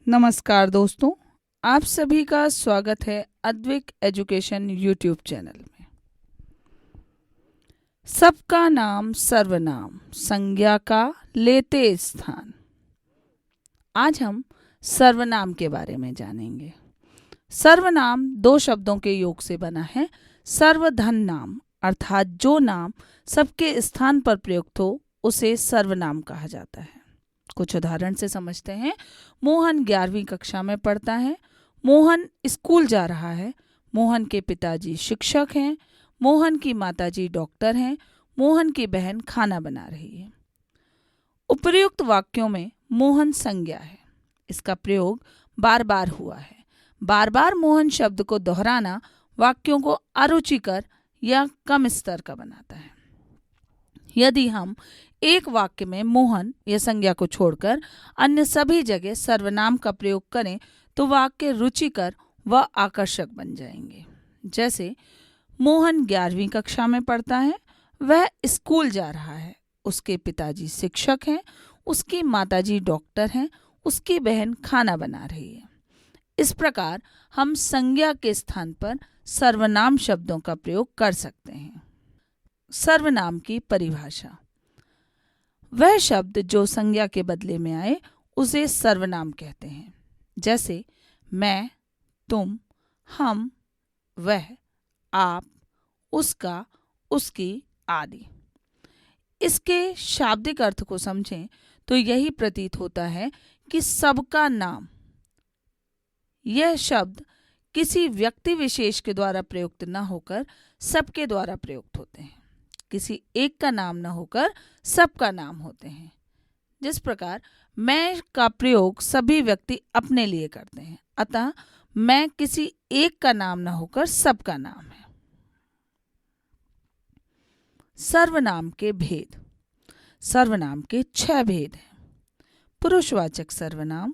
नमस्कार दोस्तों, आप सभी का स्वागत है अद्विक एजुकेशन यूट्यूब चैनल में। सबका नाम सर्वनाम, संज्ञा का लेते स्थान। आज हम सर्वनाम के बारे में जानेंगे। सर्वनाम दो शब्दों के योग से बना है। सर्वधन नाम अर्थात जो नाम सबके स्थान पर प्रयुक्त हो उसे सर्वनाम कहा जाता है। कुछ उदाहरण से समझते हैं। मोहन 11वीं कक्षा में पढ़ता है। मोहन स्कूल जा रहा है। मोहन के पिताजी शिक्षक हैं। मोहन की माताजी डॉक्टर हैं। मोहन की बहन खाना बना रही है। उपर्युक्त वाक्यों में मोहन संज्ञा है। इसका प्रयोग बार बार हुआ है। बार बार मोहन शब्द को दोहराना वाक्यों को अरुचिकर या कम स्तर का बनाता है। यदि हम एक वाक्य में मोहन या संज्ञा को छोड़कर अन्य सभी जगह सर्वनाम का प्रयोग करें तो वाक्य रुचिकर व आकर्षक बन जाएंगे। जैसे मोहन 11वीं कक्षा में पढ़ता है। वह स्कूल जा रहा है। उसके पिताजी शिक्षक हैं। उसकी माताजी डॉक्टर हैं। उसकी बहन खाना बना रही है। इस प्रकार हम संज्ञा के स्थान पर सर्वनाम शब्दों का प्रयोग कर सकते हैं। सर्वनाम की परिभाषा। वह शब्द जो संज्ञा के बदले में आए उसे सर्वनाम कहते हैं। जैसे मैं, तुम, हम, वह, आप, उसका, उसकी आदि। इसके शाब्दिक अर्थ को समझें तो यही प्रतीत होता है कि सबका नाम। यह शब्द किसी व्यक्ति विशेष के द्वारा प्रयुक्त न होकर सबके द्वारा प्रयुक्त होते हैं। किसी एक का नाम न होकर सबका नाम होते हैं। जिस प्रकार मैं का प्रयोग सभी व्यक्ति अपने लिए करते हैं, अतः मैं किसी एक का नाम न होकर सबका नाम है। सर्वनाम के भेद। सर्वनाम के 6 भेद हैं। पुरुषवाचक सर्वनाम,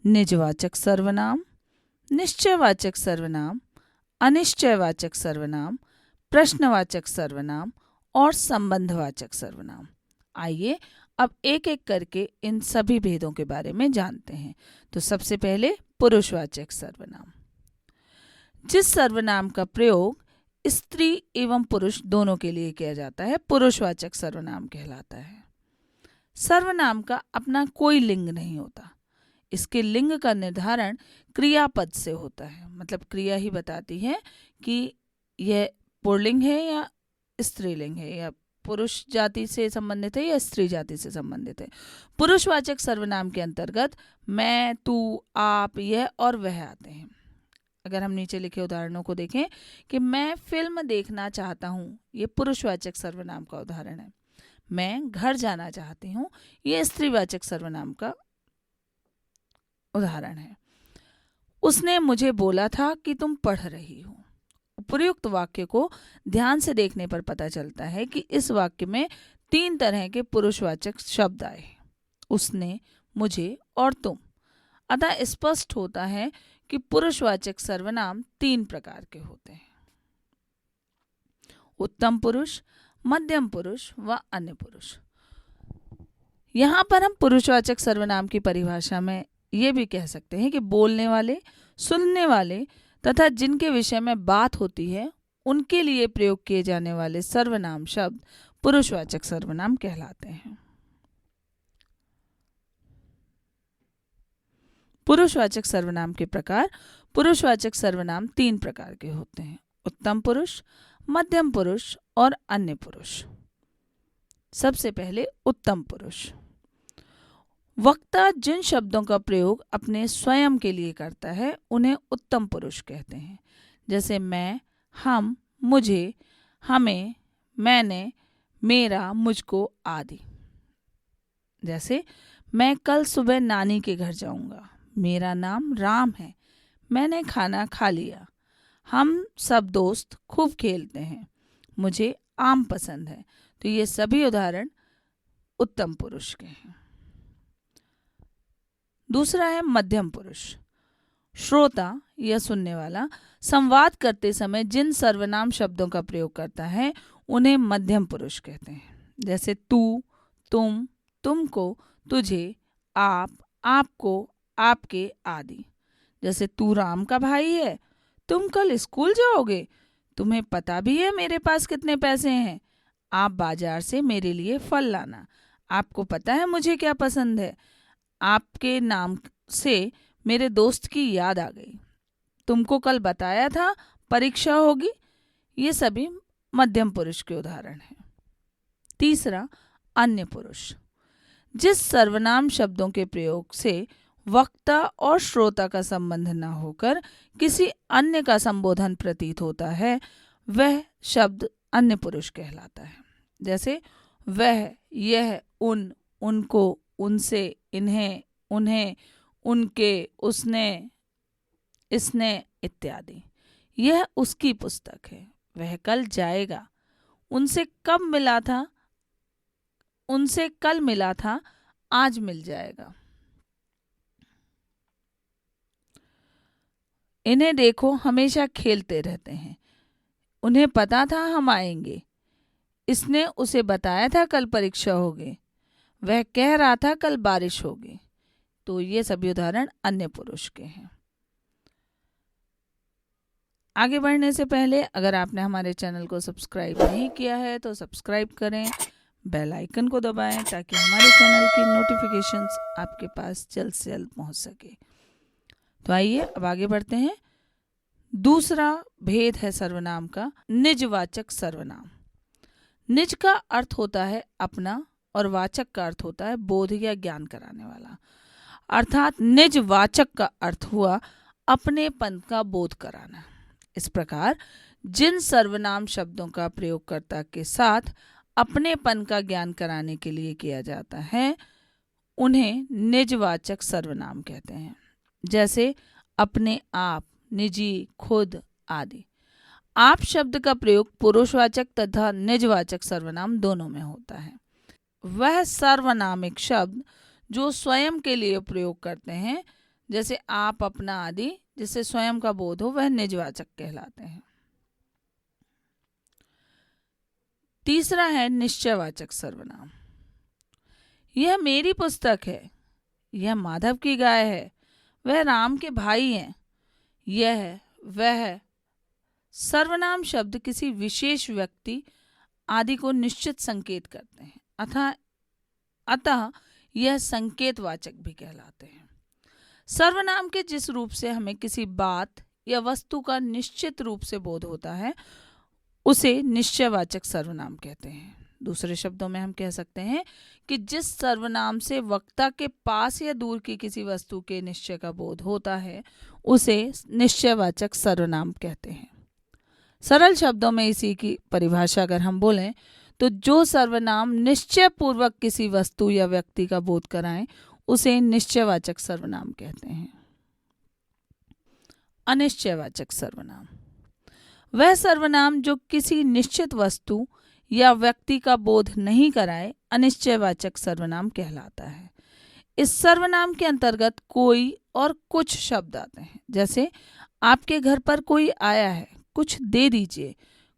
निजवाचक सर्वनाम, निश्चयवाचक सर्वनाम, अनिश्चयवाचक सर्वनाम, प्रश्नवाचक सर्वनाम और संबंधवाचक सर्वनाम। आइए अब एक एक करके इन सभी भेदों के बारे में जानते हैं। तो सबसे पहले पुरुषवाचक सर्वनाम। जिस सर्वनाम का प्रयोग स्त्री एवं पुरुष दोनों के लिए किया जाता है पुरुषवाचक सर्वनाम कहलाता है। सर्वनाम का अपना कोई लिंग नहीं होता। इसके लिंग का निर्धारण क्रियापद से होता है। मतलब क्रिया ही बताती है कि यह पुल्लिंग है या स्त्रीलिंग है, या पुरुष जाति से संबंधित है या स्त्री जाति से संबंधित है। पुरुषवाचक सर्वनाम के अंतर्गत मैं, तू, आप, यह और वह आते हैं। अगर हम नीचे लिखे उदाहरणों को देखें कि मैं फिल्म देखना चाहता हूँ, ये पुरुषवाचक सर्वनाम का उदाहरण है। मैं घर जाना चाहती हूँ, ये स्त्रीवाचक सर्वनाम का उदाहरण है। उसने मुझे बोला था कि तुम पढ़ रही हो। उपयुक्त वाक्य को ध्यान से देखने पर पता चलता है कि इस वाक्य में 3 तरह के पुरुषवाचक शब्द आए, उसने, मुझे और तुम। अतः स्पष्ट होता है कि पुरुषवाचक सर्वनाम 3 प्रकार के होते हैं: उत्तम पुरुष, मध्यम पुरुष व अन्य पुरुष। यहाँ पर हम पुरुषवाचक सर्वनाम की परिभाषा में ये भी कह सकते हैं कि बोलने वाले, सुनने वाले तथा जिनके विषय में बात होती है उनके लिए प्रयोग किए जाने वाले सर्वनाम शब्द पुरुषवाचक सर्वनाम कहलाते हैं। पुरुषवाचक सर्वनाम के प्रकार। पुरुषवाचक सर्वनाम 3 प्रकार के होते हैं: उत्तम पुरुष, मध्यम पुरुष और अन्य पुरुष। सबसे पहले उत्तम पुरुष। वक्ता जिन शब्दों का प्रयोग अपने स्वयं के लिए करता है उन्हें उत्तम पुरुष कहते हैं। जैसे मैं, हम, मुझे, हमें, मैंने, मेरा, मुझको आदि। जैसे मैं कल सुबह नानी के घर जाऊंगा। मेरा नाम राम है। मैंने खाना खा लिया। हम सब दोस्त खूब खेलते हैं। मुझे आम पसंद है। तो ये सभी उदाहरण उत्तम पुरुष के हैं। दूसरा है मध्यम पुरुष। श्रोता या सुनने वाला संवाद करते समय जिन सर्वनाम शब्दों का प्रयोग करता है उन्हें मध्यम पुरुष कहते हैं। जैसे तू, तुम, तुमको, तुझे, आप, आपको, आपके आदि। जैसे तू राम का भाई है, तुम कल स्कूल जाओगे, तुम्हें पता भी है मेरे पास कितने पैसे हैं, आप बाजार से मेरे लिए फल लाना, आपको पता है मुझे क्या पसंद है, आपके नाम से मेरे दोस्त की याद आ गई, तुमको कल बताया था परीक्षा होगी। ये सभी मध्यम पुरुष के उदाहरण हैं। तीसरा, अन्य पुरुष। जिस सर्वनाम शब्दों के प्रयोग से वक्ता और श्रोता का संबंध न होकर किसी अन्य का संबोधन प्रतीत होता है, वह शब्द अन्य पुरुष कहलाता है। जैसे वह, यह, उन, उनको, उनसे, इन्हें, उन्हें, उनके, उसने, इसने इत्यादि। यह उसकी पुस्तक है, वह कल जाएगा, उनसे कब मिला था, उनसे कल मिला था, आज मिल जाएगा। इन्हें देखो हमेशा खेलते रहते हैं, उन्हें पता था हम आएंगे, इसने उसे बताया था कल परीक्षा होगी, वह कह रहा था कल बारिश होगी। तो ये सभी उदाहरण अन्य पुरुष के हैं। आगे बढ़ने से पहले अगर आपने हमारे चैनल को सब्सक्राइब नहीं किया है तो सब्सक्राइब करें, बेल आइकन को दबाएं ताकि हमारे चैनल की नोटिफिकेशंस आपके पास जल्द से जल्द पहुंच सके। तो आइए अब आगे बढ़ते हैं। दूसरा भेद है सर्वनाम का, निजवाचक सर्वनाम। निज का अर्थ होता है अपना और वाचक का अर्थ होता है बोध या ज्ञान कराने वाला। अर्थात निजवाचक का अर्थ हुआ अपनेपन का बोध कराना। इस प्रकार जिन सर्वनाम शब्दों का प्रयोगकर्ता के साथ अपनेपन का ज्ञान कराने के लिए किया जाता है उन्हें निजवाचक सर्वनाम कहते हैं। जैसे अपने आप, निजी, खुद आदि। आप शब्द का प्रयोग पुरुषवाचक तथा निजवाचक सर्वनाम दोनों में होता है। वह सर्वनामिक शब्द जो स्वयं के लिए प्रयोग करते हैं, जैसे आप, अपना आदि, जिससे स्वयं का बोध हो, वह निजवाचक कहलाते हैं। तीसरा है निश्चयवाचक सर्वनाम। यह मेरी पुस्तक है, यह माधव की गाय है, वह राम के भाई हैं, यह, वह। सर्वनाम शब्द किसी विशेष व्यक्ति आदि को निश्चित संकेत करते हैं, अतः यह संकेतवाचक भी कहलाते हैं। सर्वनाम के जिस रूप से हमें किसी बात या वस्तु का निश्चित रूप से बोध होता है उसे निश्चयवाचक सर्वनाम कहते हैं। दूसरे शब्दों में हम कह सकते हैं कि जिस सर्वनाम से वक्ता के पास या दूर की किसी वस्तु के निश्चय का बोध होता है उसे निश्चयवाचक सर्वनाम कहते हैं। सरल शब्दों में इसी की परिभाषा अगर हम बोलें तो जो सर्वनाम निश्चय पूर्वक किसी वस्तु या व्यक्ति का बोध कराएं उसे निश्चयवाचक सर्वनाम कहते हैं। अनिश्चयवाचक सर्वनाम वह सर्वनाम जो किसी निश्चित वस्तु या व्यक्ति का बोध नहीं कराए अनिश्चयवाचक सर्वनाम कहलाता है। इस सर्वनाम के अंतर्गत कोई और कुछ शब्द आते हैं। जैसे आपके घर पर कोई आया है, कुछ दे दीजिए,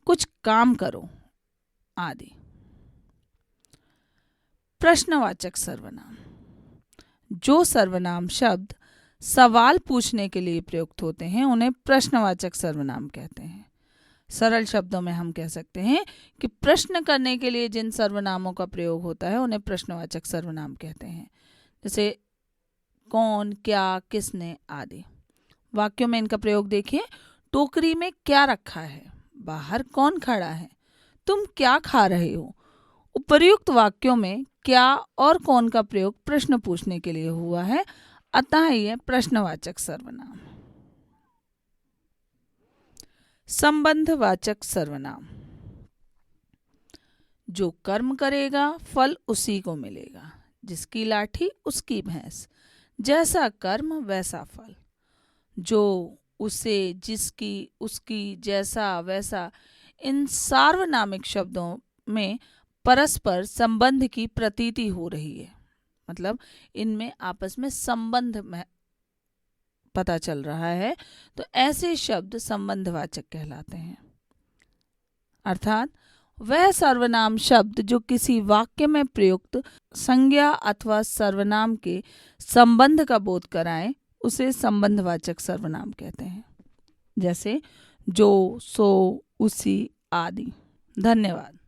कुछ काम करो आदि। प्रश्नवाचक सर्वनाम जो सर्वनाम शब्द सवाल पूछने के लिए प्रयुक्त होते हैं उन्हें प्रश्नवाचक सर्वनाम कहते हैं। सरल शब्दों में हम कह सकते हैं कि प्रश्न करने के लिए जिन सर्वनामों का प्रयोग होता है उन्हें प्रश्नवाचक सर्वनाम कहते हैं। जैसे कौन, क्या, किसने आदि। वाक्यों में इनका प्रयोग देखिए। टोकरी में क्या रखा है, बाहर कौन खड़ा है, तुम क्या खा रहे हो। उपर्युक्त वाक्यों में क्या और कौन का प्रयोग प्रश्न पूछने के लिए हुआ है, अतः यह प्रश्नवाचक सर्वनाम। संबंधवाचक सर्वनाम जो कर्म करेगा फल उसी को मिलेगा, जिसकी लाठी उसकी भैंस, जैसा कर्म वैसा फल। जो, उसे, जिसकी, उसकी, जैसा, वैसा, इन सार्वनामिक शब्दों में परस्पर संबंध की प्रतीति हो रही है, मतलब इनमें आपस में संबंध में पता चल रहा है, तो ऐसे शब्द संबंधवाचक कहलाते हैं। अर्थात वह सर्वनाम शब्द जो किसी वाक्य में प्रयुक्त संज्ञा अथवा सर्वनाम के संबंध का बोध कराए उसे संबंधवाचक सर्वनाम कहते हैं। जैसे जो, सो, उसी आदि। धन्यवाद।